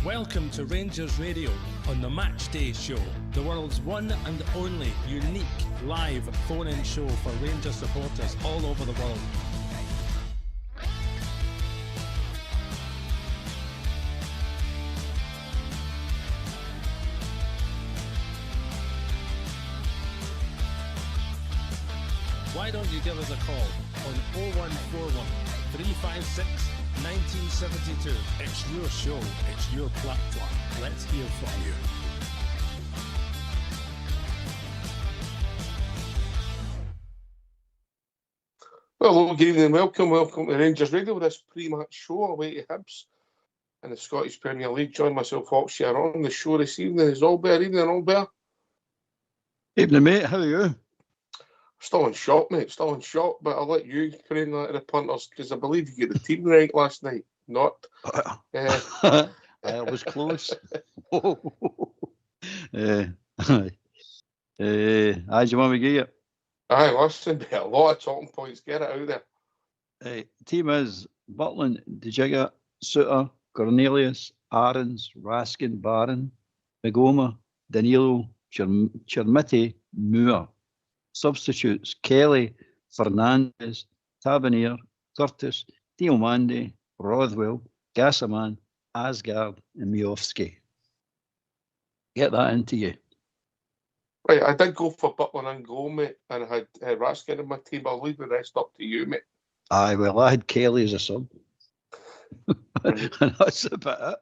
Welcome to Rangers Radio on the Matchday show, the world's one and only unique live phone-in show for Rangers supporters all over the world. Why don't you give us a call on 0141 356 1972. It's your show, it's your platform. Let's hear from you. Well, good evening, welcome to Rangers Radio, this pre-match show away to Hibs in the Scottish Premier League. Join myself, Hawkshire, on the show this evening is Albert. Evening, Albert. Evening, mate. How are you? Still in shock, mate. Still in shock, but I'll let you claim that to the punters because I believe you get the team right last night. Not. I was close. How do you want me to get you? Aye, listen, mate, a lot of talking points. Get it out there. Team is Butland, De Giga, Suter, Cornelius, Aarons, Raskin, Barron, Magoma, Danilo, Chermiti, Moore. Substitutes: Kelly, Fernandez, Tavernier, Curtis, Diomande, Rothwell, Gassaman, Asgard, and Miofsky. Get that into you. Right, I did go for Butland and goal, mate, and I had Raskin in my team. I'll leave the rest up to you, mate. Aye, well, I had Kelly as a sub. And that's about it.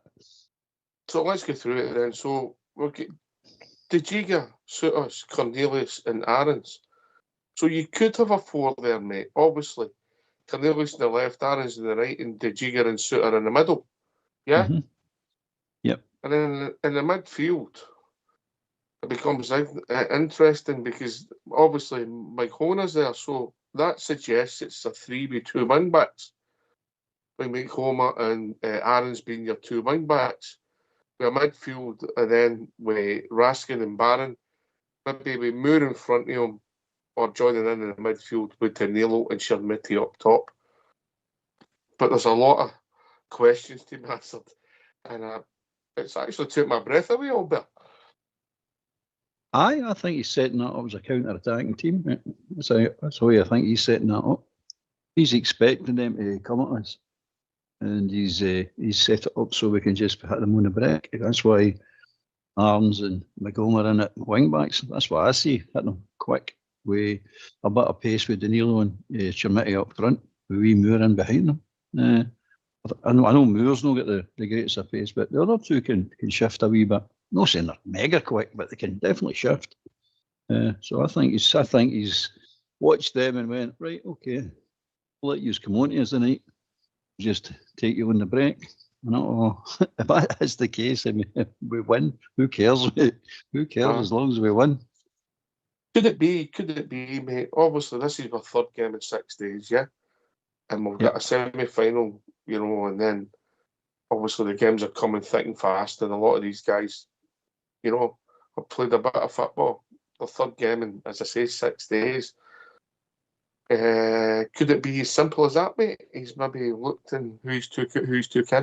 So let's go through it then. So we'll get De Giga, Souters, Cornelius, and Aarons. So you could have a four there, mate. Obviously, Cornelius on the left, Aarons on the right, and De Giga and Souter in the middle. Yeah? Mm-hmm. Yep. And then in the midfield, it becomes interesting because obviously Mike Hona's there, so that suggests it's a 3 with 2 wing backs. With Mike Homa and Aarons being your 2 wing backs. With a midfield, and then with Raskin and Barron, maybe with Moore in front of him, or joining in the midfield with Danilo and Chermiti up top. But there's a lot of questions to be answered, and it's actually took my breath away a bit. Aye, I think he's setting that up as a counter-attacking team. That's how I think he's setting that up. He's expecting them to come at us. And he's set it up so we can just hit them on the break. That's why Arms and Magoma are in at wing backs. That's what I see. Hit them quick with a bit of pace with Danilo and Chermiti up front, with wee Moore in behind them. I know Moore's not got the greatest of pace, but the other two can shift a wee bit. Not saying they're mega quick, but they can definitely shift. So I think he's watched them and went, right, okay, we'll let you come on to us tonight. Just take you on the break. If that is the case, I mean, we win. Who cares? Who cares as long as we win? Could it be, mate? Obviously, this is our third game in 6 days, yeah? And we've got a semi-final, and then obviously the games are coming thick and fast, and a lot of these guys, have played a bit of football. The third game in, as I say, 6 days. Could it be as simple as that, mate? He's maybe looked in who's too kin.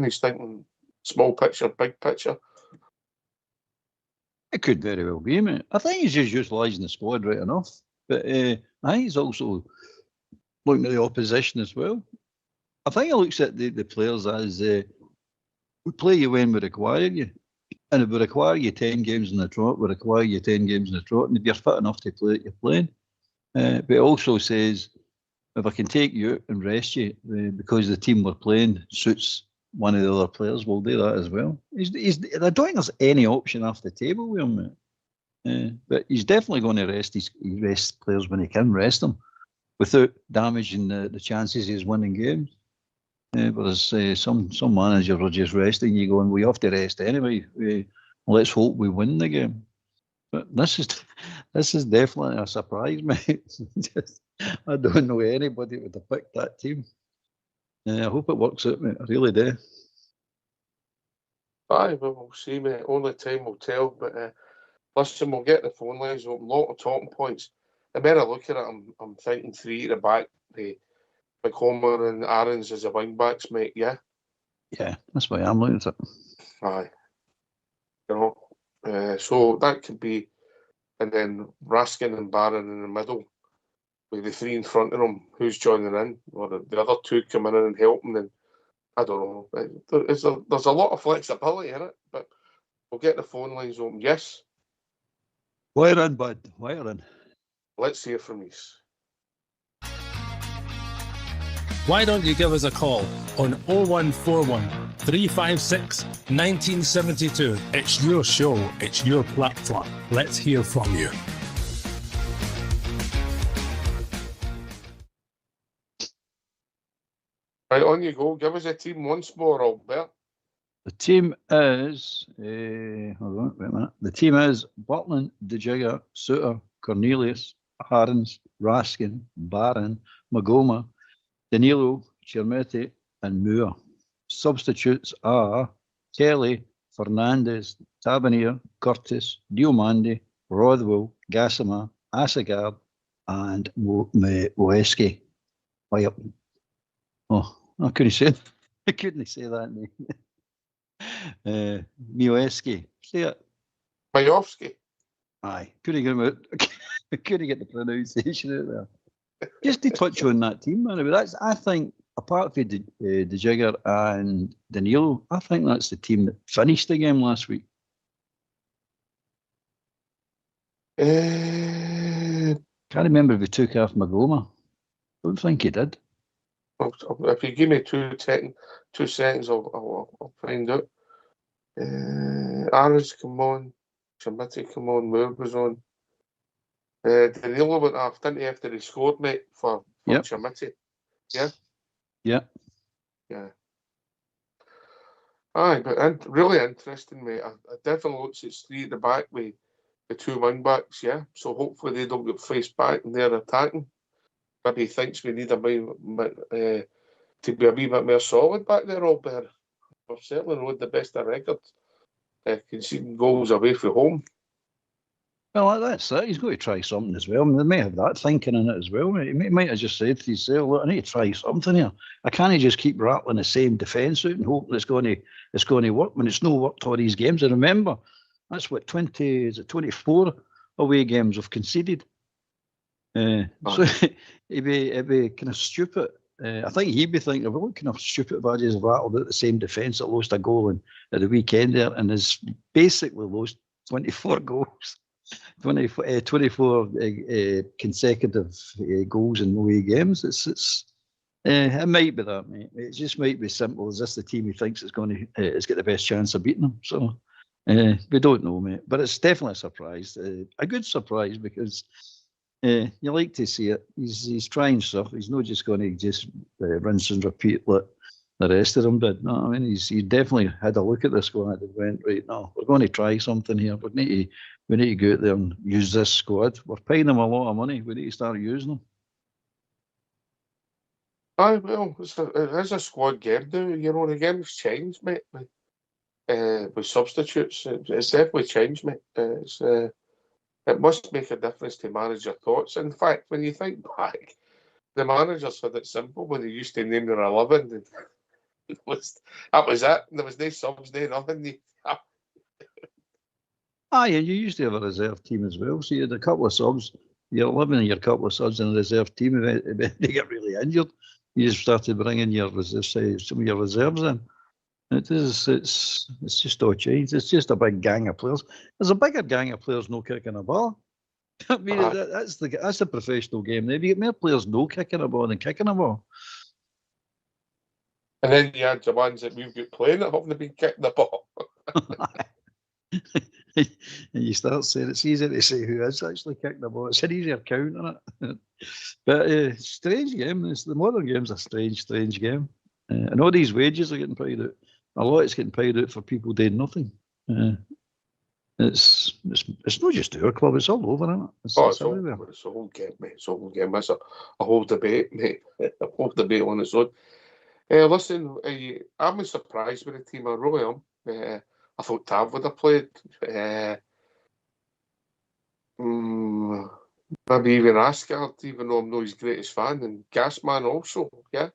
He's thinking small picture, big picture. It could very well be, mate. I think he's just utilising the squad right enough. But I think he's also looking at the opposition as well. I think he looks at the players as we play you when we require you. And if we require you 10 games in the trot, we require you 10 games in the trot. And if you're fit enough to play it, you're playing. But it also says, if I can take you out and rest you because the team we're playing suits one of the other players, we'll do that as well. I don't think there's any option off the table with him. But he's definitely going to rest players when he can rest them without damaging the chances he's winning games. Whereas some managers are just resting you going, we have to rest anyway. Let's hope we win the game. But this is definitely a surprise, mate. I don't know anybody would have picked that team. I hope it works out, mate. I really do. Aye, we'll see, mate. Only time will tell. But listen, we'll get the phone lines open. A lot of talking points. The better I look at it, I'm thinking 3 at the back. McCormack and Aarons as the wing backs, mate. Yeah. Yeah, that's why I'm looking at it. Aye. you know. So that could be, and then Raskin and Barron in the middle, with the three in front of them, who's joining in, or the other two coming in and helping, and I don't know. There's a lot of flexibility in it, but we'll get the phone lines open. Yes, Wire in, bud. Wire in. let's hear from you. Why don't you give us a call on 0141 356 1972? It's your show, it's your platform. Let's hear from you. Right, on you go. Give us a team once more, Albert. The team is, hold on, wait a minute. The team is Butland, De Jigger, Suter, Cornelius, Harrens, Raskin, Barron, Magoma, Danilo, Chermetti, and Moore. Substitutes are Kelly, Fernandez, Tavernier, Curtis, Diomande, Rothwell, Gassama, Asagard, and Woeski. Oh, I couldn't say it. I couldn't say that name. Mioeski. Say it. Majowski. Aye. Couldn't get him out. I couldn't get the pronunciation out there. Just to touch on that team, man. But that's, I think, apart from De Jigger and Danilo, I think that's the team that finished the game last week. Can't remember if he took off Magoma. Don't think he did. If you give me 2 seconds, I'll find out. Aris, come on. Chermetti, come on. Moore was on. Danilo went off, didn't he, after he scored, mate, for Yep. Chermetti? Yeah? Yeah. Yeah. Aye, but really interesting, mate. I definitely looks at 3 at the back with the 2 wing backs, yeah? So hopefully they don't get faced back and they're attacking. Maybe he thinks we need to be a wee bit more solid back there, Albert. We've certainly not the best of records. Conceding goals away from home. Well, that's it. He's got to try something as well. I mean, they may have that thinking in it as well. He might have just said to himself, look, I need to try something here. I can't just keep rattling the same defence out and hoping it's going to work when it's not worked all these games. And remember, that's what, 24 away games have conceded. So it'd be kind of stupid. I think he'd be thinking, well, what kind of stupid if I just rattled out the same defence that lost a goal at the weekend there and has basically lost 24 goals. 24 consecutive goals in away games. It might be that, mate. It just might be simple. Is this the team he thinks is going to has got the best chance of beating them? So we don't know, mate. But it's definitely a surprise, a good surprise, because you like to see it. He's trying stuff. He's not just going to just rinse and repeat like the rest of them did. No, I mean he definitely had a look at the squad and went, right, no, we're going to try something here. We need to go out there and use this squad. We're paying them a lot of money. We need to start using them. Aye, well, it is a squad game now. You know, the game's changed, mate. With substitutes, it's definitely changed, mate. It must make a difference to manage your thoughts. In fact, when you think back, the managers had it simple when they used to name their 11. And that was it. There was no subs, no nothing. Aye, and you used to have a reserve team as well. So you had a couple of subs, your 11 and your couple of subs in a reserve team. If they get really injured, you just started bringing some of your reserves in. It's just all changed. It's just a big gang of players. There's a bigger gang of players no kicking a ball. I mean, that's the professional game. Maybe you get more players no kicking a ball than kicking a ball. And then you had the ones that we've got playing that haven't been kicking the ball. And you start saying it's easy to say who is actually kicking the ball. It's an easier count on it. But strange game. The modern game's a strange game. And all these wages are getting paid out. A lot is getting paid out for people doing nothing. It's not just our club. It's all over, isn't it? It's everywhere. It's a whole game, mate. It's a whole game. It's a whole debate, mate. A whole debate on its own. Listen, I'm surprised with the team. I really am. I thought Tav would have played. Maybe even Asgard, even though I'm not his greatest fan, and Gasman also, yeah.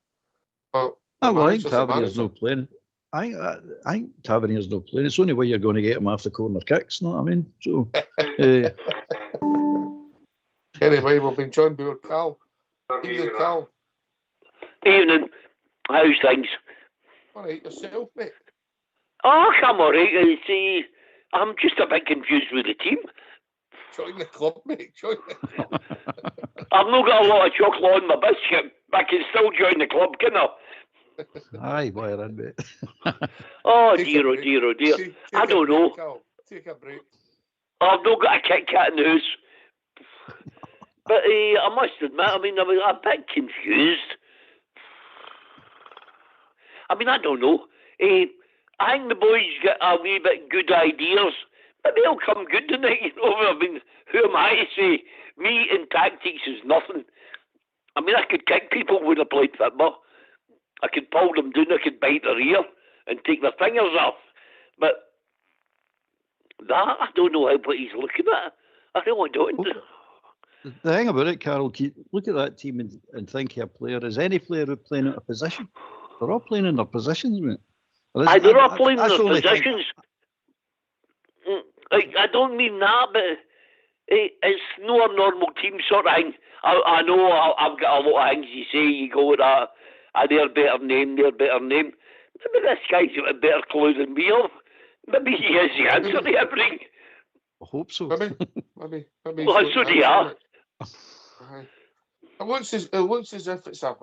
But I think Tavernier's not playing. I think Hibernian's not playing. It's the only way you're going to get him after corner kicks, know what I mean? So, anyway, we've been joined by Cal. Evening, Cal. Evening. How's things? All right, yourself, mate? Oh, I'm all right. See, I'm just a bit confused with the team. Join the club, mate. Join the club. I've not got a lot of chocolate on my biscuit, but I can still join the club, can I? Aye, wire in, mate. Oh, Take dear, a oh, break. dear, oh, dear. Take I a don't break, know. Cal. Take a break. I've not got a Kit Kat in the house. But I must admit, I mean, I was a bit confused. I mean, I don't know. I think the boys get a wee bit good ideas. Maybe it'll come good tonight, you know. I mean, who am I to say? Me in tactics is nothing. I mean, I could kick people when I played football. I could pull them down, I could bite their ear and take their fingers off. But that, I don't know what he's looking at. I really don't. The thing about it, Carol, look at that team and think of a player. Is any player who playing out of position? They're all playing in their positions, mate. They're all playing in their positions. I don't mean that, but it's not a normal team sort of thing. I know I've got a lot of things you say. You go with that, they're better name. Maybe this guy's got a better clue than me of. Maybe he has the answer to everything. I hope so. Maybe. Well, so do you. It looks as if it's a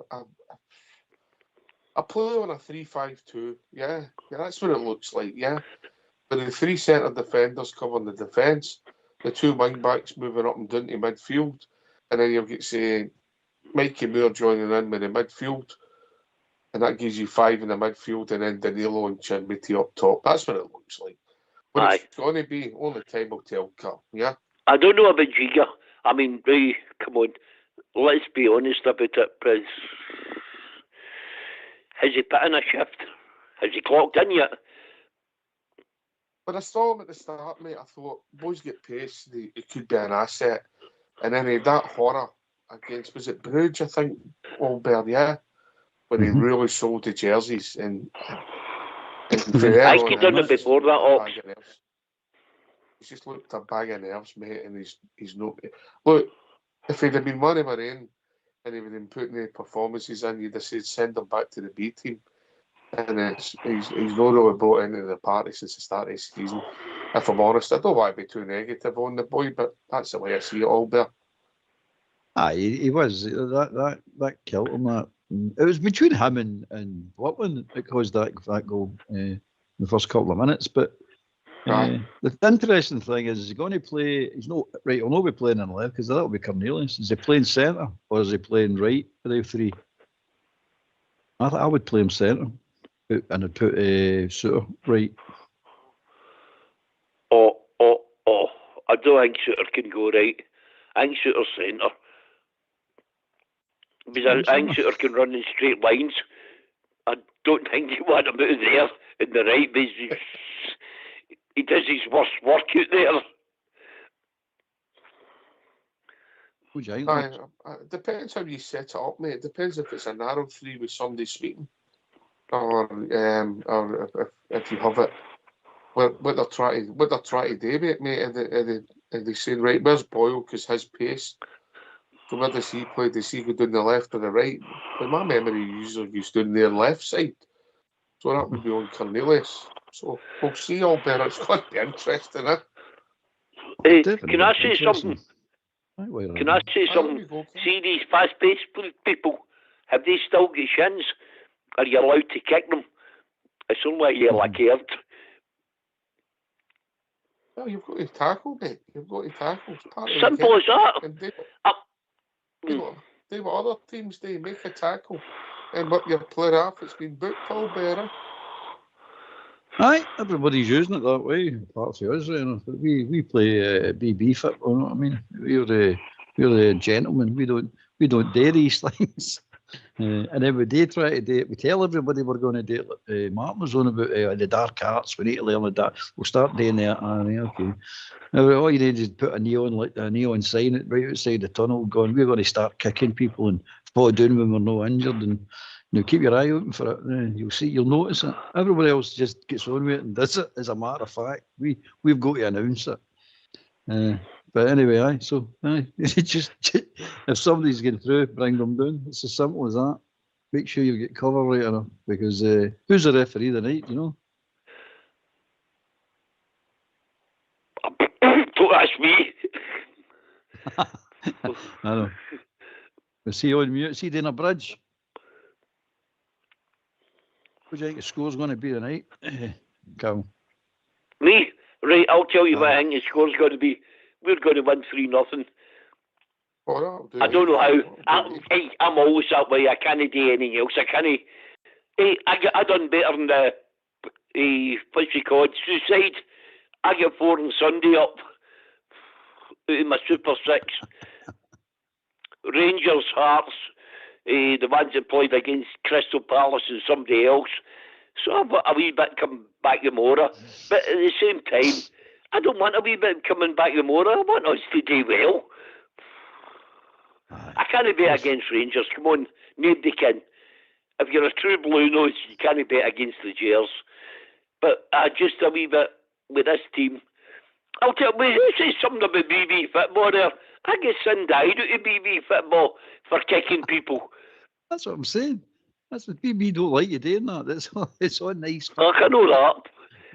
play on a 3-5-2. Yeah, that's what it looks like. Yeah, but the three centre defenders covering the defence, the two wing backs moving up and down to midfield, and then you'll get say Mikey Moore joining in with the midfield, and that gives you five in the midfield, and then Danilo and Chinmiti up top. That's what it looks like. But it's going to be, only time will tell, Carl. Yeah. I don't know about Giga. I mean, come on, let's be honest about it, Prince. Has he put in a shift? Has he clocked in yet? When I saw him at the start, mate, I thought, boys get pace, it could be an asset. And then he had that horror against, was it Bruges, I think, Albert, yeah? When he really sold the jerseys. And I think he's done it before that, He's just looked a bag of nerves, mate, and he's not... Look, if he'd have been money in and he would have been putting the performances in, you'd have said send him back to the B team. And he's not really brought into the party since the start of the season. If I'm honest, I don't want to be too negative on the boy, but that's the way I see it, Albert. Aye, he was. That killed him. That it was between him and Watland that caused that goal in the first couple of minutes. But the interesting thing is he going to play? He's not right. He'll not be playing in left because that'll be Cornelius. Is he playing centre or is he playing right for the three? I would play him centre and I'd put Suter right. I don't think Suter can go right. I think Suter's centre. Because I think Suter can run in straight lines. I don't think you want him out there in the right, because he does his worst work out there. It depends how you set it up, mate. It depends if it's a narrow three with somebody sweeping, or if you have it. What they're trying to do, mate. Are they saying, right, where's Boyle? Because his pace. So where does he play? Does he go down the left or the right? In my memory, he usually goes down their left side. So that would be on Cornelius. So we'll see, Albert. It's going to be interesting, Can I say something? Can I say something? See these fast-paced people, have they still got shins? Are you allowed to kick them? It's only a yellow card. Well, you've got to tackle, mate. You've got to tackle. Simple as that. Do what other teams do. Make a tackle and whip your player off. It's been booked, Paul Bearer. Aye, everybody's using it that way. Apart from us, you know. We play BB football. You know what I mean? We're the gentlemen. We don't dare these things. And then we do try to do it. We tell everybody we're going to do it. Martin was on about the dark arts. We need to learn the dark. We'll start doing that. Okay. Now, all you need is put a neon sign right outside the tunnel going, we're going to start kicking people and fall down when we're not injured. And Now keep your eye open for it. You'll notice it. Everybody else just gets on with it and does it. As a matter of fact, we've got to announce it. But anyway, so just if somebody's getting through, bring them down. It's as simple as that. Make sure you get cover right enough, because who's the referee tonight? You know. Don't ask me. I know. Is he on mute? Is he doing a bridge? What do you think the score's going to be tonight? Cal? Me? Right, I'll tell you what I think the score's going to be. We're going to win 3-0. I don't know how. I'm always that way. I can't do anything else. I can't. I done better than what's it called? Suicide. I get 4 on Sunday up in my Super 6. Rangers, Hearts, the ones that played against Crystal Palace and somebody else. So I've got a wee bit coming back tomorrow. But at the same time, I don't want a wee bit coming back tomorrow. I want us to do well. I can't bet against Rangers. Come on, nobody can. If you're a true blue nose, you can't bet against the Jers. But just a wee bit with this team. I'll tell you, you say something about BB football there. I get sin died out of BB football for kicking people. That's what I'm saying. That's what BB don't like you doing that. It's all nice. I know that.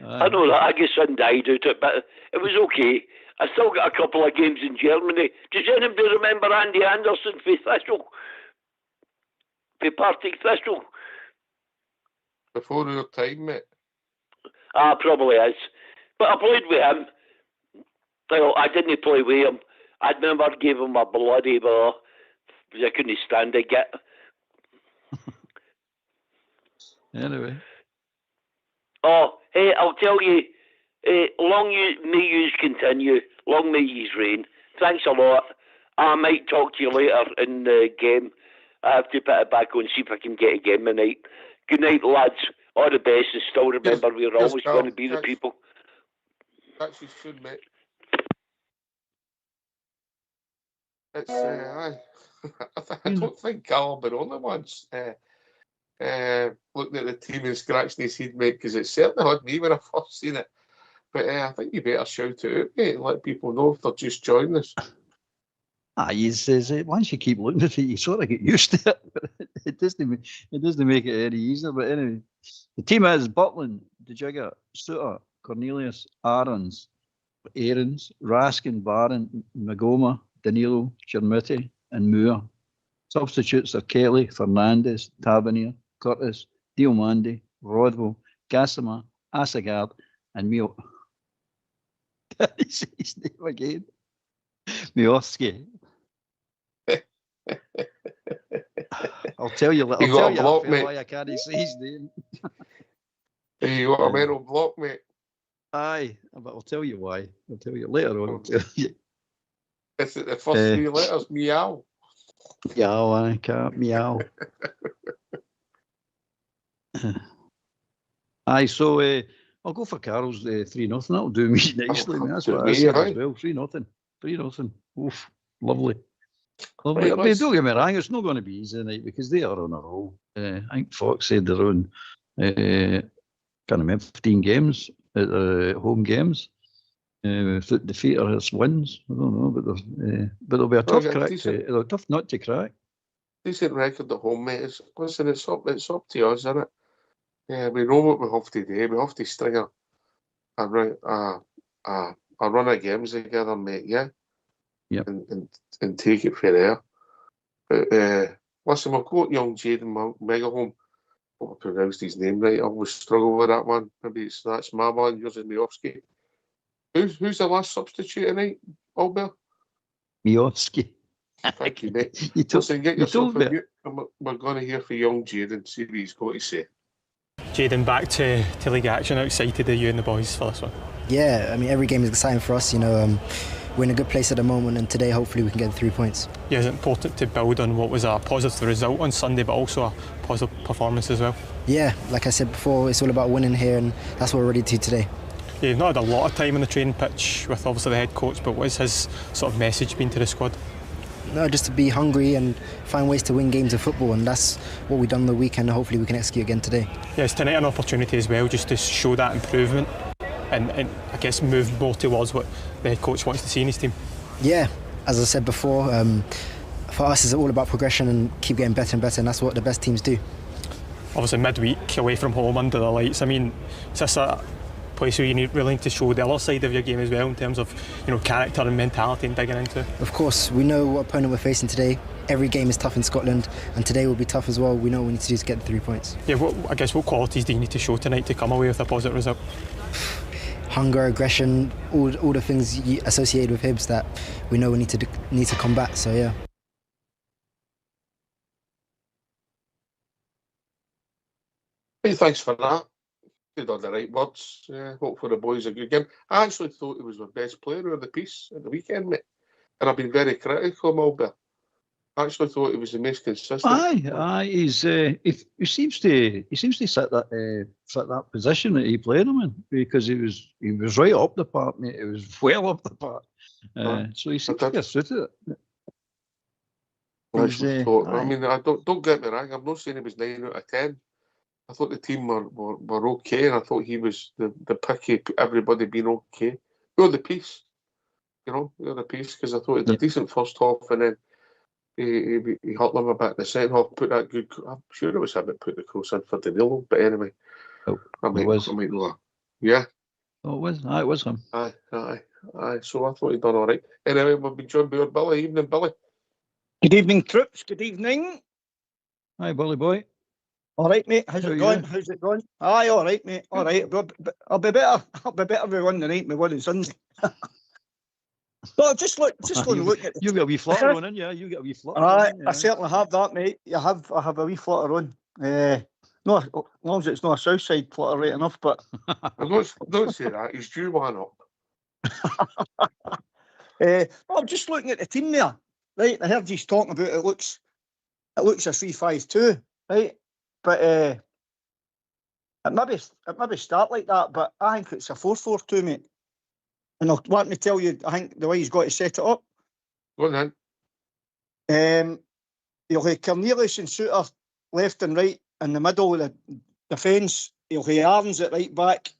I know that. I get sin died out of it, but it was okay. I still got a couple of games in Germany. Does anybody remember Andy Anderson for Thistle? For Partick Thistle? Before your time, mate. Probably is. But I played with him. Well, I didn't play with him. I never gave him a bloody ball because I couldn't stand it. Anyway. Oh, hey, I'll tell you, long may yous continue, long may yous reign. Thanks a lot. I might talk to you later in the game. I have to put it back on, see if I can get a game tonight. Good night, lads. All the best, and still remember we're always going to be the people. That's your soon, mate. It's I don't think Cal will be the only ones looking at the team and scratching his head, mate, because it certainly had me when I first seen it. But I think you better shout it out, mate, and let people know if they're just joining us. He says once you keep looking at it, you sort of get used to it. But it doesn't make it any easier. But anyway, the team is Butland, DeJigger, Suter, Cornelius, Aarons, Raskin, Barron, Magoma, Danilo, Chermuti, and Moore. Substitutes are Kelly, Fernandez, Tavernier, Curtis, Diomande, Rodwell, Gassama, Assegard, and Mio. His name again. Miowski. I'll tell you why I can't say his name. You got a mental block, mate. Aye, but I'll tell you why. I'll tell you later on. I'll tell you. Is it the first 3 letters? Meow. Meow, I can't meow. Aye, so I'll go for Carroll's 3-0. That'll do me nicely. That's what I said as well. 3-0. 3-0. Oof, lovely. Lovely. Right, don't get me wrong, it's not going to be easy tonight because they are on a roll. I think Fox said they're on, can't remember, 15 games at home games. Defeat or his wins. I don't know, but it'll be a tough crack. It'll be tough nut to crack. Decent record at home, mate. Listen, it's up to us, isn't it? Yeah, we know what we have to do. We have to string a run of games together, mate. Yeah. Yep. And take it from there. But listen, we've got young Jaden Megahome. Hope I pronounced his name right. I always struggle with that one. Maybe that's my man. Yours is Miowski. Who's the last substitute tonight, Albert? Miowski. Thank you, mate. Listen, get yourself a mute, and we're going to hear from young Jaden, see what he's got to say. Jaden, back to league action. How excited are you and the boys for this one? Yeah, I mean, every game is exciting for us. You know, we're in a good place at the moment, and today hopefully we can get 3 points. Yeah, it's important to build on what was a positive result on Sunday, but also a positive performance as well. Yeah, like I said before, it's all about winning here, and that's what we're ready to do today. Yeah, you've not had a lot of time on the training pitch with obviously the head coach, but what has his sort of message been to the squad? No, just to be hungry and find ways to win games of football, and that's what we've done on the weekend, and hopefully we can execute again today. Yes, tonight an opportunity as well just to show that improvement and I guess move more towards what the head coach wants to see in his team. Yeah, as I said before, for us it's all about progression and keep getting better and better, and that's what the best teams do. Obviously midweek, away from home, under the lights, I mean, is this a place where you really need to show the other side of your game as well in terms of, you know, character and mentality and digging into it? Of course, we know what opponent we're facing today. Every game is tough in Scotland, and today will be tough as well. We know what we need to do to get the 3 points. Yeah, I guess what qualities do you need to show tonight to come away with a positive result? Hunger, aggression, all the things associated with Hibs that we know we need to combat. So yeah. Hey, thanks for that. Did all the right words. Hope for the boys a good game. I actually thought he was the best player of the piece at the weekend, mate. And I've been very critical of Albert. I actually thought he was the most consistent. Aye, he seems to sit that position that he played him in, because he was right up the park, mate. He was well up the park. So he seems to get suited it. I mean, don't get me wrong. I'm not saying he was 9 out of 10. I thought the team were okay, and I thought he was the picky, everybody being okay. You're the piece, because I thought he had a decent first half, and then he hurt them a bit in the second half, put that good, I'm sure it was him that put the cross in for Danilo, but anyway. I might know that. Yeah? Oh, it was? Aye, it was him. Aye, so I thought he'd done all right. Anyway, we've been joined by our Billy. Evening, Billy. Good evening, troops. Good evening. Hi, Billy boy. All right, mate. How's it going? Aye, all right, mate. All right. I'll be better. With one tonight. My one on Sunday. Well, just going to look at. You got a wee flutter on, yeah. You got a wee flutter. Aye, I certainly have that, mate. I have a wee flutter on. No, as long as it's not a south side flutter, right enough. But don't say that. He's due one up. I'm just looking at the team there. Right, I heard you talking about it looks a 3-5-2, right? But it maybe start like that, but I think it's a 4-4-2, mate. And I'll want me to tell you, I think the way he's got to set it up. Go on then. He'll have Cornelius and Suter left and right in the middle of the defence. He'll have Arns at right back.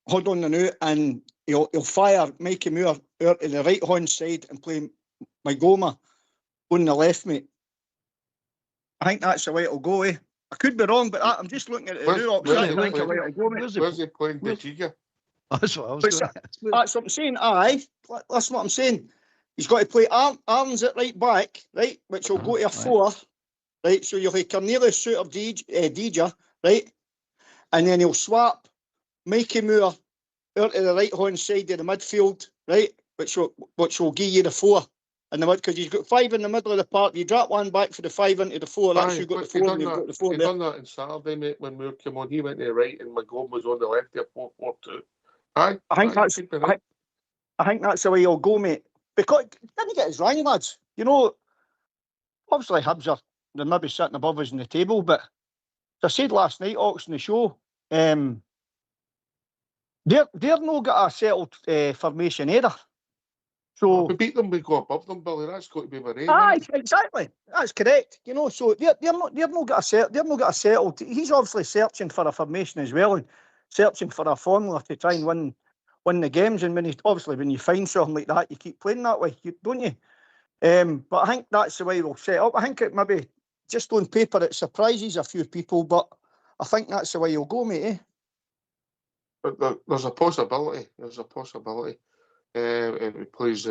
Hold on now, and he'll fire Mikey Moore out to the right hand side and play Magoma on the left, mate. I think that's the way it'll go, eh? I could be wrong, but I'm just looking at it. Where's he playing the Giga? That's what I was going to ask. That's what I'm saying. Aye, that's what I'm saying. He's got to play Arns at right back, right, which will go to a 4, right? So you'll have Cornelius, Suter, Deja, right? And then he'll swap Mikey Moore out to the right hand side of the midfield, right? Which will give you the 4 in the mid, because he's got 5 in the middle of the park. You drop one back for the 5 into the 4. That's you got the 4. And you've got the 4 there. He done that on Saturday, mate. When Moore came on, he went to the right, and McGowan was on the left. There, 4-4-2. Aye, I think that's the way he'll go, mate. Because didn't get his wrong, lads. You know, obviously Hibs they're maybe sitting above us in the table, but as I said last night, Ox, in the show, they're not got a settled formation either. So we beat them, we go above them, Billy. That's got to be my aim. Aye, exactly. That's correct. You know, so they're not got a settled. He's obviously searching for a formation as well, and searching for a formula to try and win the games. And when you find something like that, you keep playing that way, don't you? But I think that's the way we'll set up. I think it maybe just on paper it surprises a few people, but I think that's the way you'll go, mate. Eh? But there's a possibility. If he plays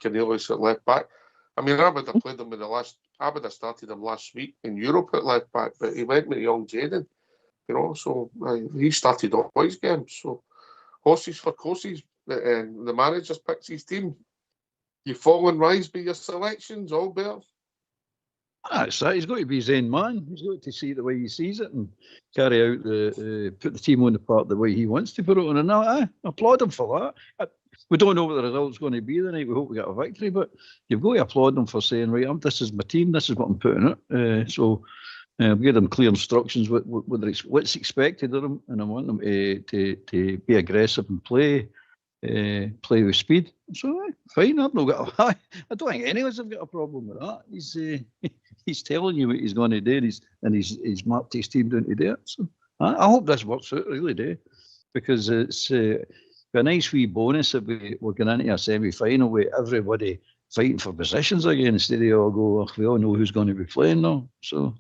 Cornelius at left back. I mean, I would have played him I would have started him last week in Europe at left back, but he went with young Jaden, so he started all his games. So horses for courses, and the manager's picked his team. You fall and rise by your selections, all better. That's right. He's got to be his own man. He's got to see it the way he sees it and carry out put the team on the part the way he wants to put it on. And I applaud him for that. We don't know what the result's going to be tonight. We hope we get a victory, but you've got to applaud them for saying, right, this is my team. This is what I'm putting it. So we give them clear instructions what's expected of them, and I want them to be aggressive and play play with speed. So fine, I've not got. I don't think anyone's got a problem with that. He's telling you what he's going to do, and he's marked his team down to do it. So I hope this works out, really do, because it's a nice wee bonus if we're going into a semi-final with everybody fighting for positions again, instead of we all know who's going to be playing now. So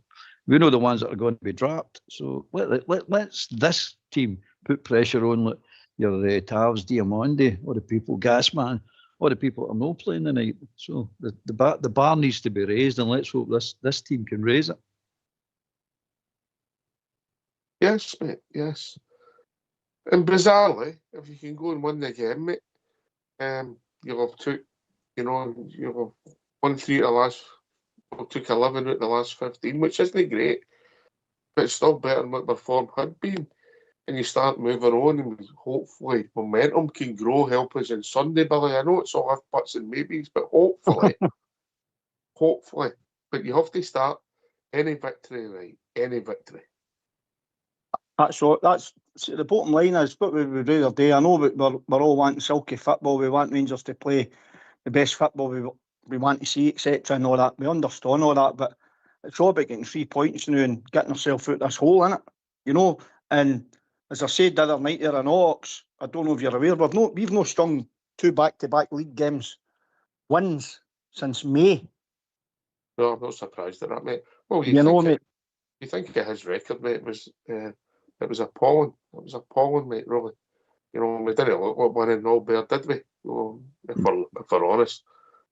we know the ones that are going to be dropped. So let's this team put pressure on your Tavs, Diamandi, or the people, Gasman, or the people that are not playing tonight. So the bar needs to be raised, and let's hope this team can raise it. Yes, mate, yes. And bizarrely, if you can go and win the game, mate, you'll have you'll have won 3 of the last, took 11 out of the last 15, which isn't great, but it's still better than what their form had been. And you start moving on, and hopefully momentum can grow, help us on Sunday, Billy. I know it's all half buts and maybes, but hopefully, hopefully. But you have to start any victory right, any victory. That's the bottom line is what we would rather do. I know we're all wanting silky football. We want Rangers to play the best football we want to see, etc. and all that. We understand all that, but it's all about getting 3 points now and getting ourselves out this hole, innit? And as I said the other night there in Ox, I don't know if you're aware, we've not strung 2 back-to-back league games wins since May. No, I'm not surprised at that, mate. Well, mate. You think of his record, mate, it was appalling. It was appalling, mate, really. We didn't look like winning all bear, did we? If we're honest.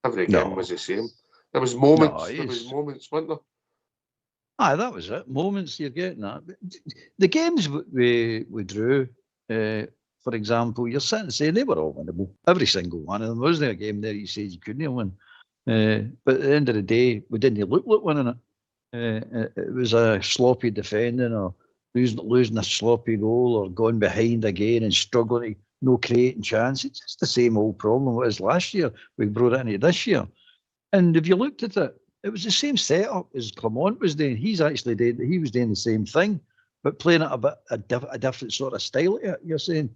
Every game was the same. There was moments, weren't there? Aye, that was it. Moments, you're getting that. The games we drew, for example, you're sitting saying they were all winnable. Every single one of them. Wasn't there a game there you said you couldn't win? But at the end of the day, we didn't look like winning it. It was a sloppy defending, or losing a sloppy goal, or going behind again and struggling, no creating chances. It's just the same old problem as last year. We brought it into this year. And if you looked at it, it was the same setup as Clement was doing. He was doing the same thing, but playing it a different sort of style. You're saying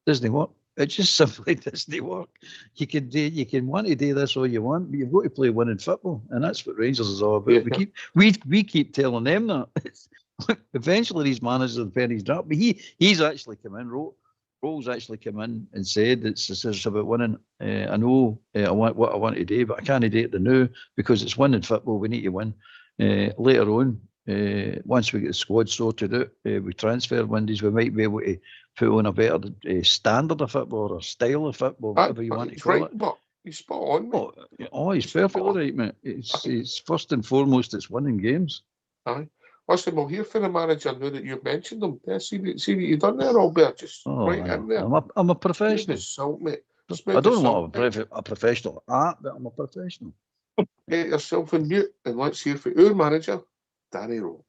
doesn't work. It just simply doesn't work. You can want to do this all you want, but you've got to play winning football, and that's what Rangers is all about. Yeah. We keep telling them that. Eventually these managers are pennies drop, but he's actually come in. Rolls actually come in and said it's about winning. I know I want what I want to do, but I can't do it now because it's winning football. We need to win. Later on, once we get the squad sorted out, with transfer windows, we might be able to put on a better standard of football or style of football, whatever you want to call it. But he's spot on, mate. He's perfectly right, mate. It's first and foremost, it's winning games. Aye. Listen, we'll hear from the manager now that you've mentioned him. Yeah, see what you've done there, Albert. Just right in there. I'm a professional. Salt, mate. I don't know what a professional at, but I'm a professional. Get yourself in mute and let's hear from our manager, Danny Rowe.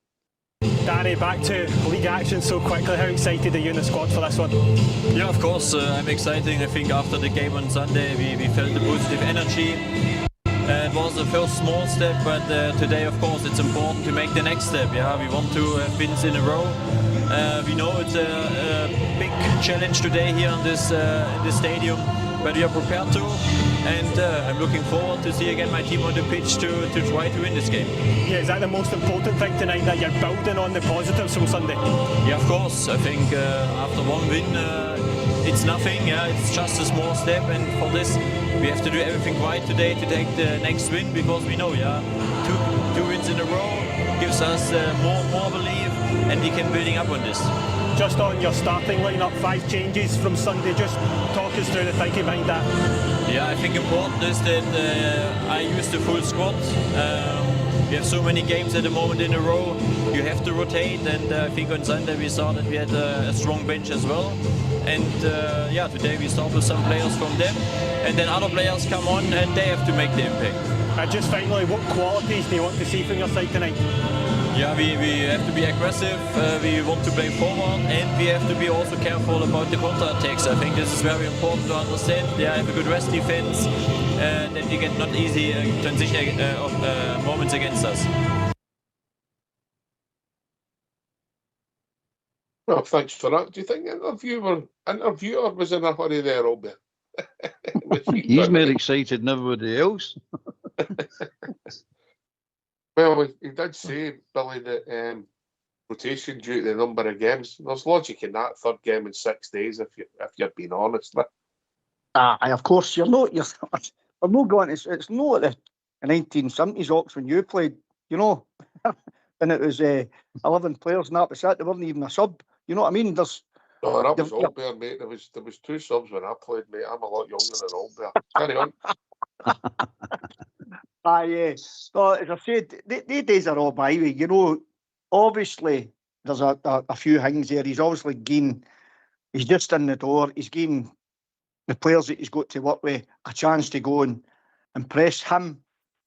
Danny, back to league action so quickly. How excited are you in the squad for this one? Yeah, of course, I'm excited. I think after the game on Sunday, we felt the positive energy. It was the first small step, but today, of course, it's important to make the next step. Yeah, we want to have wins in a row. We know it's a big challenge today here in this stadium, but we are prepared to. And I'm looking forward to see again my team on the pitch to try to win this game. Yeah, is that the most important thing tonight, that you're building on the positives from Sunday? Yeah, of course. I think after one win, it's nothing. Yeah, it's just a small step, and for this, we have to do everything right today to take the next win, because we know, two wins in a row gives us more belief, and we can building up on this. Just on your starting lineup, 5 changes from Sunday. Just talk us through the thinking behind that. Yeah, I think important is that I use the full squad. We have so many games at the moment in a row. You have to rotate, and I think on Sunday we saw that we had a strong bench as well. And today we start with some players from them, and then other players come on and they have to make the impact. And just finally, what qualities do you want to see from your side tonight? Yeah, we have to be aggressive, we want to play forward, and we have to be also careful about the counter-attacks. I think this is very important to understand. They have a good rest defense, and then we get not easy transition moments against us. Well, thanks for that. Do you think the interviewer was in a hurry there, Albert? He's more excited than everybody else. Well, he did say, Billy, that rotation due to the number of games. There's logic in that. Third game in 6 days, if you're being honest. Of course, I'm not going. It's not the 1970s Ox when you played, and it was 11 players and that was it. There wasn't even a sub. You know what I mean? No, that was Old Bear, mate. There was 2 subs when I played, mate. I'm a lot younger than Old Bear. Carry on. So as I said, the days are all by way. Obviously there's a few things there. He's obviously he's just in the door. He's getting the players that he's got to work with a chance to go and impress him.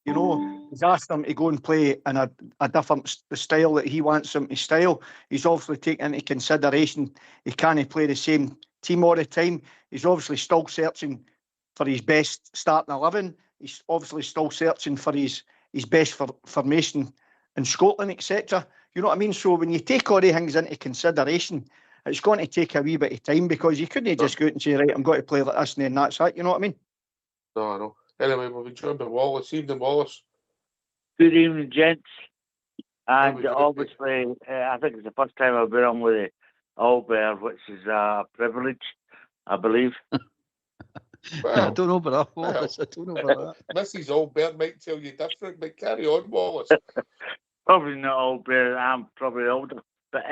He's asked them to go and play in a different style that he wants them to style. He's obviously taken into consideration he can't play the same team all the time. He's obviously still searching for his best starting 11. He's obviously still searching for his best formation in Scotland, etc. You know what I mean? So when you take all the things into consideration, it's going to take a wee bit of time because you couldn't just go out and say, right, I'm going to play like this and then that's it. You know what I mean? No, I know. Anyway, we'll be joined by Wallace. Evening, Wallace. Good evening, gents. And obviously, I think it's the first time I've been on with the All Bear, which is a privilege, I believe. Well, I don't know about that, Wallace. I don't know about that. Mrs. Old Bear might tell you different, but carry on, Wallace. Probably not Old Bear. I'm probably older. But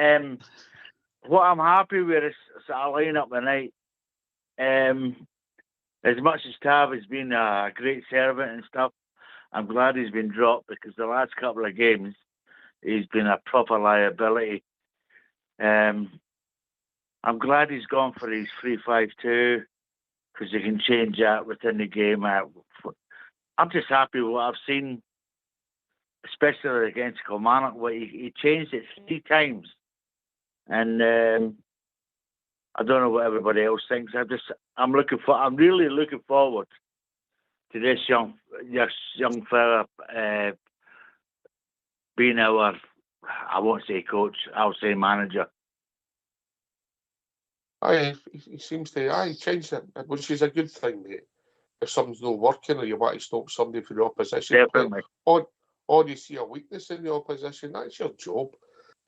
what I'm happy with is our lineup tonight. As much as Tav has been a great servant and stuff, I'm glad he's been dropped because the last couple of games he's been a proper liability. I'm glad he's gone for his 3-5-2 because you can change that within the game. I'm just happy with what I've seen, especially against Kilmarnock, where he changed it 3 times. And I don't know what everybody else thinks. I'm really looking forward to this young fella being our, I won't say coach, I'll say manager. He seems to change it, which is a good thing, mate. If something's not working or you want to stop somebody for the opposition, definitely. Or you see a weakness in the opposition, that's your job.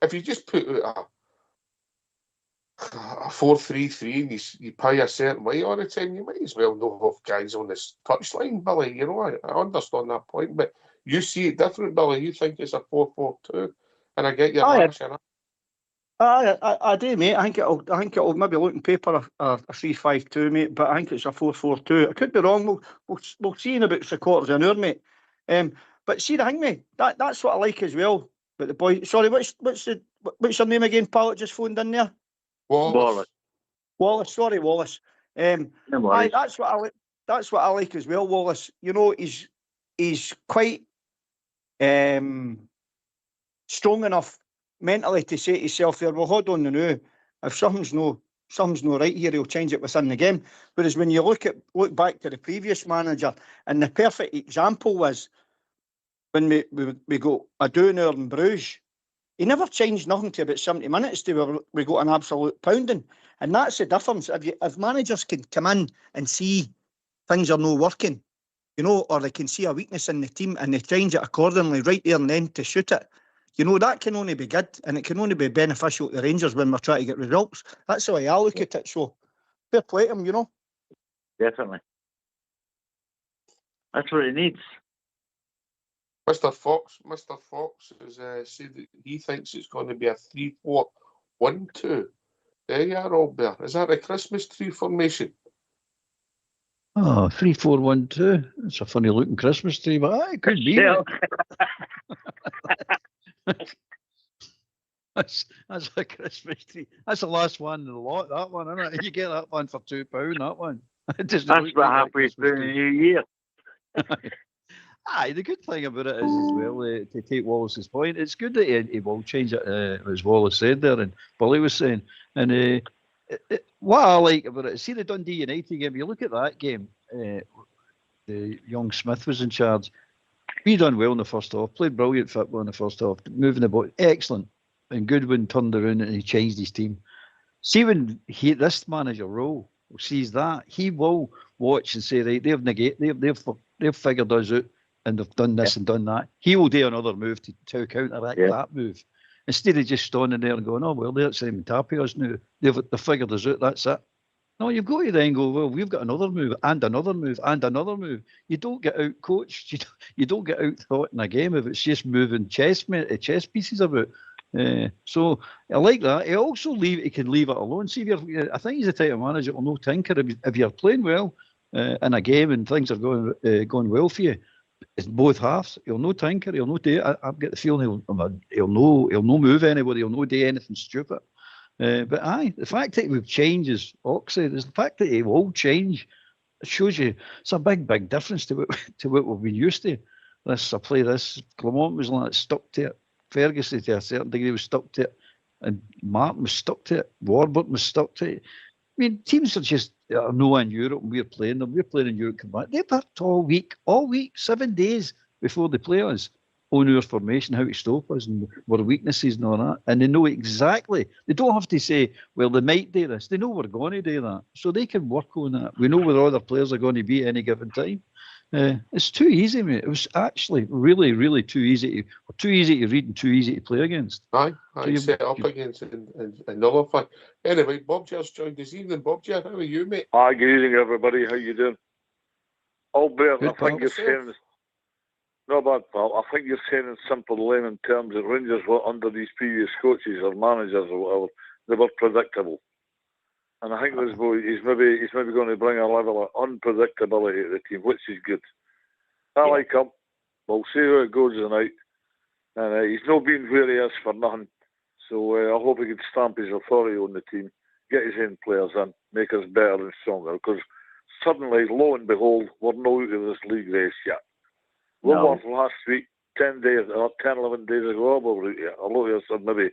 If you just put out a 4-3-3 and you play a certain way all the time, you might as well not have guys on this touchline, Billy. I understand that point, but you see it different, Billy. You think it's a 4-4-2, and I get your rationale. I do, mate. I think it'll maybe look on paper a 3-5-2, mate, but I think it's a 4-4-2. I could be wrong. We'll see in about 3/4 of an hour, mate. But see the thing, mate. That's what I like as well. But the boy, sorry, what's your name again, pal? That just phoned in there. Wallace. Sorry, Wallace. That's what I like. That's what I like as well, Wallace. He's quite strong enough mentally to say to himself there, well, hold on now, if something's no right here, he'll change it within the game. Whereas when you look back to the previous manager, and the perfect example was when we got Aduna and Bruges, he never changed nothing to about 70 minutes to where we got an absolute pounding. And that's the difference. If managers can come in and see things are not working, or they can see a weakness in the team and they change it accordingly right there and then to shoot it, that can only be good, and it can only be beneficial to the Rangers when we're trying to get results. That's the way I look at it. So, fair play to him, Definitely. That's what he needs. Mr. Fox has said that he thinks it's going to be a 3-4-1-2. There you are, Old Bear. Is that a Christmas tree formation? Oh, 3-4-1-2. It's a funny looking Christmas tree, but it could be. Yeah. That's a Christmas tree. That's the last one in the lot, that one, isn't it? You get that one for £2, that one. That's what happens in the new year. The good thing about it is as well, to take Wallace's point, it's good that he will change it, as Wallace said there, and Billy was saying. And what I like about it, see the Dundee United game, you look at that game, the young Smith was in charge. He done well in the first half, played brilliant football in the first half, moving the ball, excellent. And Goodwin turned around and he changed his team. See when this manager role sees that, he will watch and say, right, they've figured us out and they've done this and done that. He will do another move to counteract that move. Instead of just standing there and going, oh, well, they're Simon Tappy us now. They've figured us out, that's it. No, you've got to then go, well, we've got another move and another move and another move. You don't get out coached. You don't get out thought in a game if it's just moving chess pieces about. So I like that. He can leave it alone. See, I think he's the type of manager will no tinker if you're playing well in a game and things are going well for you. It's both halves. He'll no tinker. He'll no do it. I've got the feeling he'll no move anybody. He'll no do anything stupid. But the fact that we've changed is Oxley. There's the fact that he will change. It shows you it's a big difference to what we've been used to. I play this. Clement was like stuck to it. Ferguson to a certain degree was stuck to it, and Martin was stuck to it. Warburton was stuck to it. I mean, teams are just no in Europe, and we're playing them. We're playing in Europe. Come back. They've worked all week, 7 days before they play us. On our formation, how to stop us, and our weaknesses and all that. And they know exactly. They don't have to say, well, they might do this. They know we're going to do that. So they can work on that. We know where other players are going to be at any given time. It's too easy, mate. It was actually really, really too easy to read and too easy to play against. Aye, so set up against and nullify. Anyway, Bob Jer's joined this evening. Bob Jer, how are you, mate? Hi, good evening, everybody. How you doing? Albert, I think you're saying... No bad, pal. I think you're saying in simple layman terms that Rangers were under these previous coaches or managers or whatever, they were predictable. And I think this boy, he's maybe going to bring a level of unpredictability to the team, which is good. I like him. We'll see how it goes tonight. And he's not been where he is for nothing. So I hope he can stamp his authority on the team, get his own players in, make us better and stronger. Because suddenly, lo and behold, we're not out of this league race yet. We were last week, 11 days ago, we were out here. A lot of us said maybe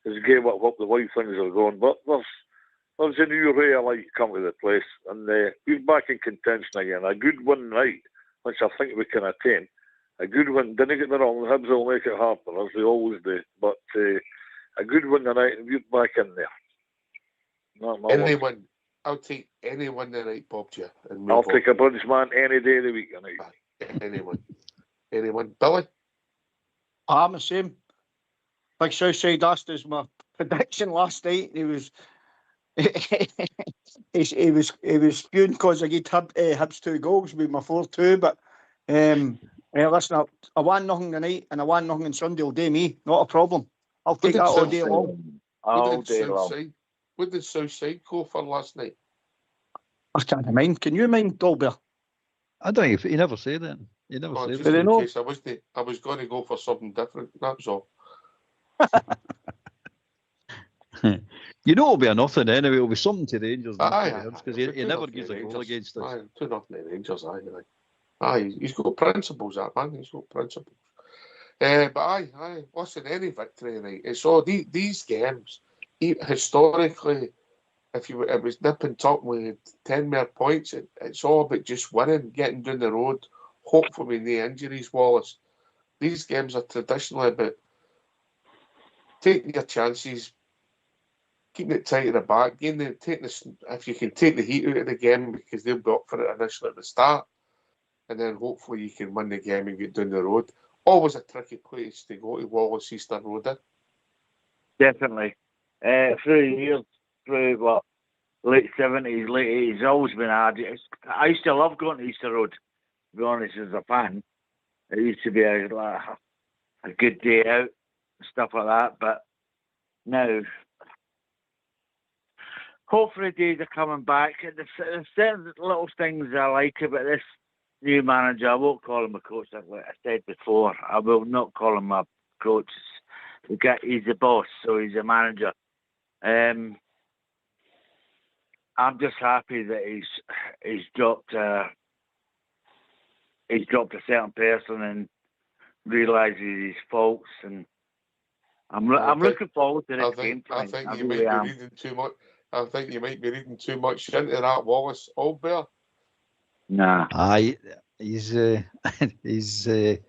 his gave up the way things are going. But there's a new ray of light come to the place. And we're back in contention again. A good win tonight, which I think we can attain. A good win, didn't get me wrong, the Hibs will make it happen, as they always do. But a good win tonight, and we're back in there. Anyone. I'll take anyone tonight, Bob Jer. I'll take a British man any day of the week tonight. Anyone? Billy? I'm the same. Big Southside asked us my prediction last night. He was spewing because I gave Hibs 2 goals with my 4-2. But listen, I won nothing tonight and I won nothing on Sunday all day. Me, not a problem. I'll take that all day long. All day long. What did Southside go for last night? I can't mind. Can you mind, Dolbear? I don't know. He never said that. He never said that. In case I was going to go for something different. That's all. You know it'll be a nothing anyway. It'll be something to the Rangers. Because he never gives a goal against us. 2-0 Rangers, aye. He's got principles, that man. He's got principles. But aye. Listen, any victory tonight. It's all these games. Historically, if it was nip and tuck with 10 more points, it's all about just winning, getting down the road, hopefully no injuries, Wallace. These games are traditionally about taking your chances, keeping it tight at the back, if you can take the heat out of the game because they'll be up for it initially at the start, and then hopefully you can win the game and get down the road. Always a tricky place to go to, Wallace Eastern Road. Definitely. Through the years, through late 70s, late 80s, always been hard. I used to love going to Easter Road, to be honest, as a fan. It used to be a good day out and stuff like that, but now, hopefully days are coming back. There's certain little things I like about this new manager. I won't call him a coach, like I said before. I will not call him a coach. He's a boss, so he's a manager. I'm just happy that he's dropped a certain person and realises his faults, and I'm looking forward to this game. I think you might be reading too much. I think you might be reading too much into that, Wallace. Albert. Nah. Aye, he's put it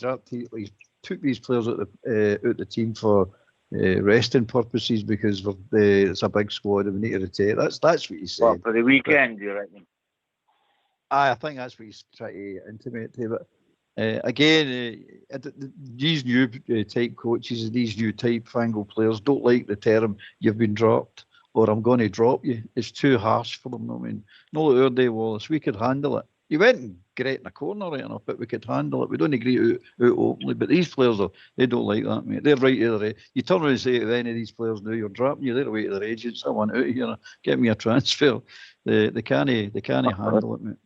out. He's took these players out the team for resting purposes because it's a big squad and we need to rotate. That's what he said. Well, for the weekend, do you reckon? I think that's what he's trying to intimate to. But again, these new type coaches and these new type fangle players don't like the term "you've been dropped" or "I'm going to drop you." It's too harsh for them. I mean, not like our day, Wallace. We could handle it. He went and great in a corner right enough, but we could handle it. We don't agree out openly. But these players, they don't like that, mate. They're right to their. You turn around and say to any of these players, "No, you're dropping you." They're away to their agents. I want out of here. Get me a transfer. They can't handle it, mate.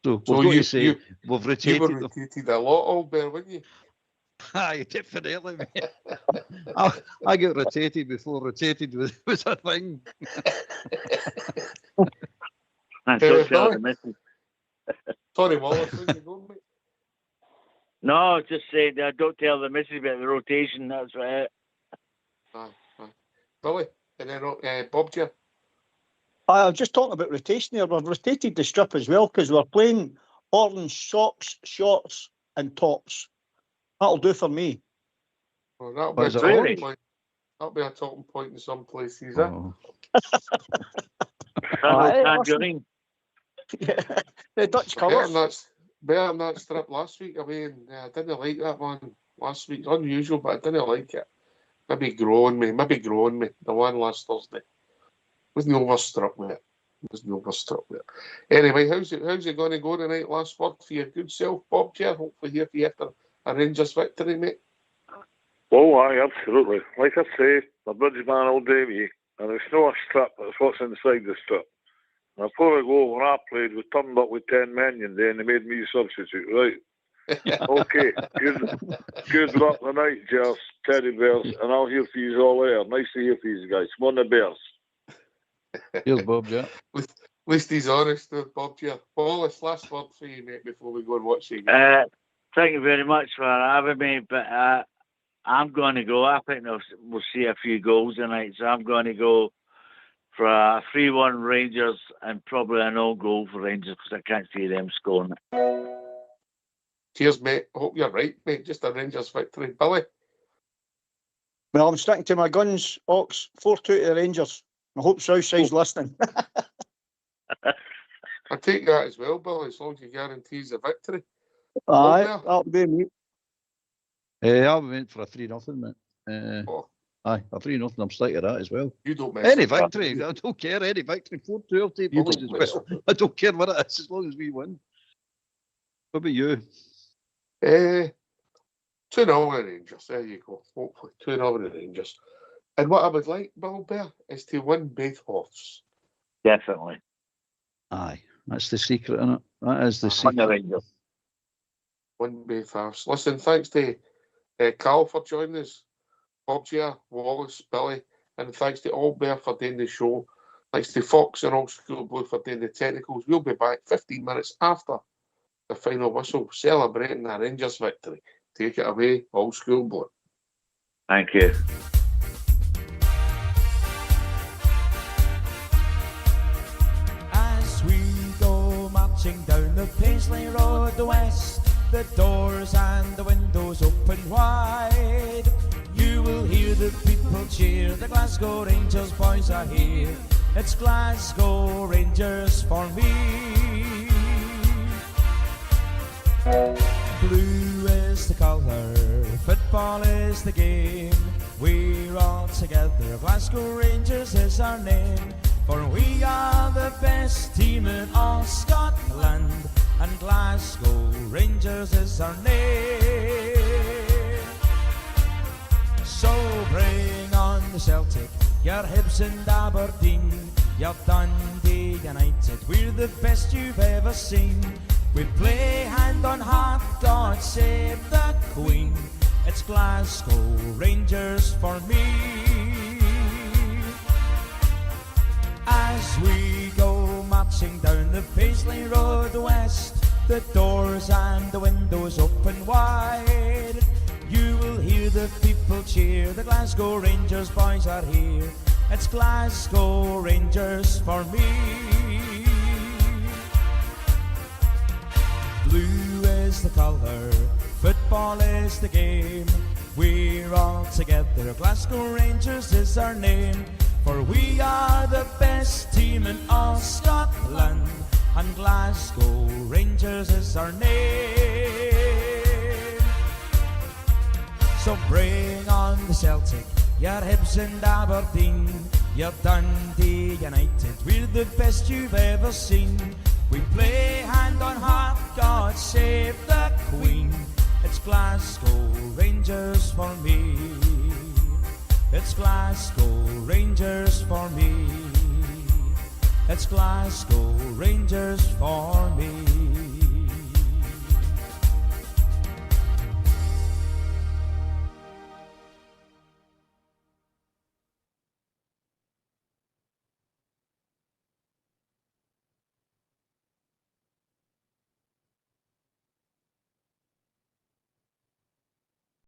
So we've rotated. You were rotated a lot, Albert, weren't you? Aye, definitely, mate. I get rotated before rotated was a thing. Sorry, Wallace, where you going, mate? No, just saying, don't tell the missus about the rotation, that's right. Aye. Billy, and then Bob, Jim. I was just talking about rotation there. We've rotated the strip as well because we're playing orange socks, shorts, and tops. That'll do for me. Well, that'll be a talking point. That'll be a talking point in some places, The Dutch colours. Better than that strip last week. I mean, I didn't like that one last week. Unusual, but I didn't like it. Maybe growing me. The one last Thursday. Wasn't overstruck with it. Anyway, how's it going to go tonight? Last word for your good self, Bob Chair. Hopefully here for you after a Rangers victory, mate. Oh, aye, absolutely. Like I say, the bridge man all day, mate. And it's not a strip, it's what's inside the strip. And before I go, when I played, we turned up with 10 men and then they made me a substitute, right? Okay, good luck tonight, Jers, Teddy Bears, and I'll hear for you all there. Nice to hear for you guys. Come on, the Bears. Here's Bob, yeah. At least he's honest, Bob, yeah. Wallace, last word for you, mate, before we go and watch the game. Thank you very much for having me, but I'm going to go. I think we'll see a few goals tonight, so I'm going to go for a 3-1 Rangers and probably an own goal for Rangers because I can't see them scoring. Cheers, mate. I hope you're right, mate. Just a Rangers victory. Billy? Well, I'm sticking to my guns, Ox. 4-2 to the Rangers. I hope Southside's listening. I take that as well, Billy, as long as you guarantees a victory. Aye, that'll be me. I went for a 3-0, mate. Aye, a 3-0. I'm sticking to that as well. You don't mess any victory. I don't care. Any victory. 4-2. I'll take Billy's as well. I don't care what it is as long as we win. What about you? 2-0 the Rangers. There you go. Hopefully 2-0 the Rangers. And what I would like, Bill Bear, is to win both halves. Definitely. Aye, that's the secret, isn't it? That is the secret. Win both halves. Listen, thanks to Carl for joining us, Bob Gia, Wallace, Billy, and thanks to Albert for doing the show. Thanks to Fox and Old School Blue for doing the technicals. We'll be back 15 minutes after the final whistle, celebrating the Rangers victory. Take it away, Old School Blue. Thank you. Down the Paisley Road, the west, the doors and the windows open wide. You will hear the people cheer, the Glasgow Rangers boys are here. It's Glasgow Rangers for me. Blue is the colour, football is the game. We're all together, Glasgow Rangers is our name. For we are the best team in all Scotland, and Glasgow Rangers is our name. So bring on the Celtic, your Hibs and Aberdeen, your Dundee United, we're the best you've ever seen. We play hand on heart, God save the Queen. It's Glasgow Rangers for me. As we go marching down the Paisley Road west, the doors and the windows open wide. You will hear the people cheer, the Glasgow Rangers boys are here. It's Glasgow Rangers for me. Blue is the colour, football is the game. We're all together, Glasgow Rangers is our name, for we are the best team in all Scotland, and Glasgow Rangers is our name. So bring on the Celtic, your Hibs and Aberdeen, your Dundee United, we're the best you've ever seen. We play hand on heart, God save the Queen. It's Glasgow Rangers for me. It's Glasgow Rangers for me. It's Glasgow Rangers for me.